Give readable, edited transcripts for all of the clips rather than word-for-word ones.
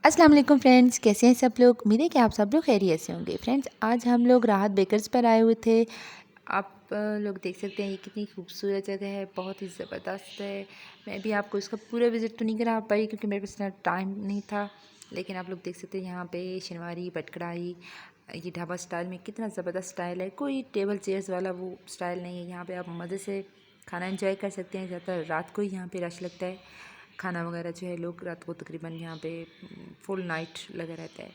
अस्सलाम वालेकुम फ्रेंड्स, कैसे हैं सब लोग। उम्मीद है कि आप सब लोग खैरियत से होंगे। फ्रेंड्स, आज हम लोग राहत बेकर्स पर आए हुए थे। आप लोग देख सकते हैं ये कितनी खूबसूरत जगह है, बहुत ही ज़बरदस्त है। मैं भी आपको इसका पूरा विज़िट तो नहीं करा पाई क्योंकि मेरे पास इतना टाइम नहीं था, लेकिन आप लोग देख सकते हैं यहाँ पे शनवारी बट कढ़ाई, ये ढाबा स्टाइल में कितना ज़बरदस्त स्टाइल है। कोई टेबल चेयर्स वाला वो स्टाइल नहीं है। यहाँ पे आप मज़े से खाना एंजॉय कर सकते हैं। ज़्यादातर रात को ही यहाँ पे रश लगता है। खाना वगैरह जो है लोग रात को तकरीबन यहाँ पे फुल नाइट लगा रहता है।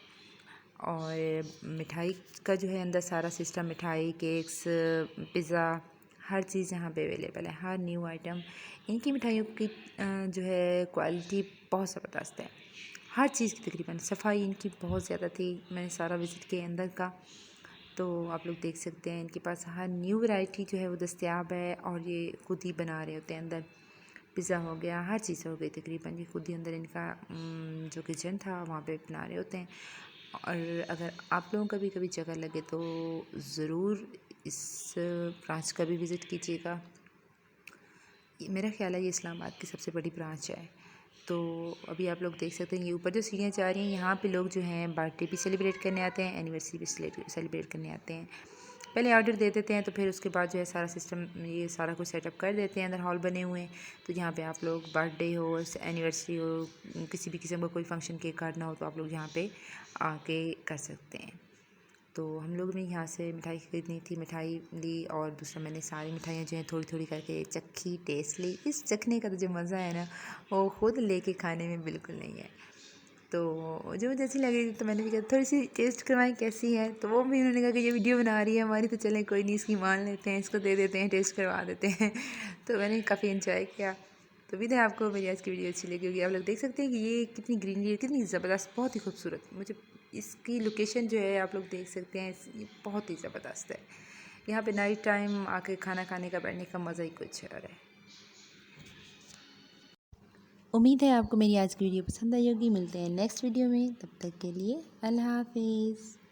और मिठाई का जो है अंदर सारा सिस्टम, मिठाई, केक्स, पिज़्ज़ा, हर चीज़ यहाँ पे अवेलेबल है, हर न्यू आइटम। इनकी मिठाइयों की जो है क्वालिटी बहुत ज़बरदस्त है। हर चीज़ की तकरीबन सफाई इनकी बहुत ज़्यादा थी। मैंने सारा विज़िट किया अंदर का, तो आप लोग देख सकते हैं इनके पास हर न्यू वैरायटी जो है वो दस्तयाब है। और ये खुद ही बना रहे होते हैं अंदर। पिज़्ज़ा हो गया, हर चीज़ हो गई तकरीबन, ये खुद ही अंदर इनका जो किचन था वहाँ पे बना रहे होते हैं। और अगर आप लोगों का भी कभी जगह लगे तो ज़रूर इस ब्रांच का भी विज़िट कीजिएगा। मेरा ख़्याल है ये इस्लामाबाद की सबसे बड़ी ब्रांच है। तो अभी आप लोग देख सकते हैं ये ऊपर जो सीढ़ियाँ जा रही हैं, यहाँ पे लोग जो हैं बर्थडे भी सेलिब्रेट करने आते हैं, एनिवर्सरी भी सेलिब्रेट करने आते हैं। पहले ऑर्डर दे देते हैं, तो फिर उसके बाद जो है सारा सिस्टम ये सारा कुछ सेटअप कर देते हैं। अंदर हॉल बने हुए हैं, तो यहाँ पे आप लोग बर्थडे हो, एनिवर्सरी हो, किसी भी किस्म का कोई फंक्शन केक काटना हो, तो आप लोग यहाँ पे आके कर सकते हैं। तो हम लोग ने यहाँ से मिठाई खरीदनी थी, मिठाई ली, और दूसरा मैंने सारी मिठाइयाँ जो हैं थोड़ी थोड़ी करके चखी, टेस्ट ली। इस चखने का तो जो मज़ा है ना, वो ख़ुद लेके खाने में बिल्कुल नहीं है। तो जो मुझे अच्छी लग रही थी तो मैंने भी कहा थोड़ी सी टेस्ट करवाएं कैसी है। तो वो भी उन्होंने कहा कि ये वीडियो बना रही है हमारी, तो चलें कोई नहीं, इसकी मान लेते हैं, इसको दे देते हैं, टेस्ट करवा देते हैं। तो मैंने काफ़ी इन्जॉय किया। तो उम्मीद है आपको मेरी आज की वीडियो अच्छी लगी होगी। आप लोग देख सकते हैं कि ये कितनी ग्रीनरी है, कितनी ज़बरदस्त, बहुत ही खूबसूरत। मुझे इसकी लोकेशन जो है आप लोग देख सकते हैं, ये बहुत ही ज़बरदस्त है। यहाँ पे नाइट टाइम आके खाना खाने का, बैठने का मज़ा ही कुछ और है। उम्मीद है आपको मेरी आज की वीडियो पसंद आई होगी। मिलते हैं नेक्स्ट वीडियो में, तब तक के लिए अल्लाह हाफिज़।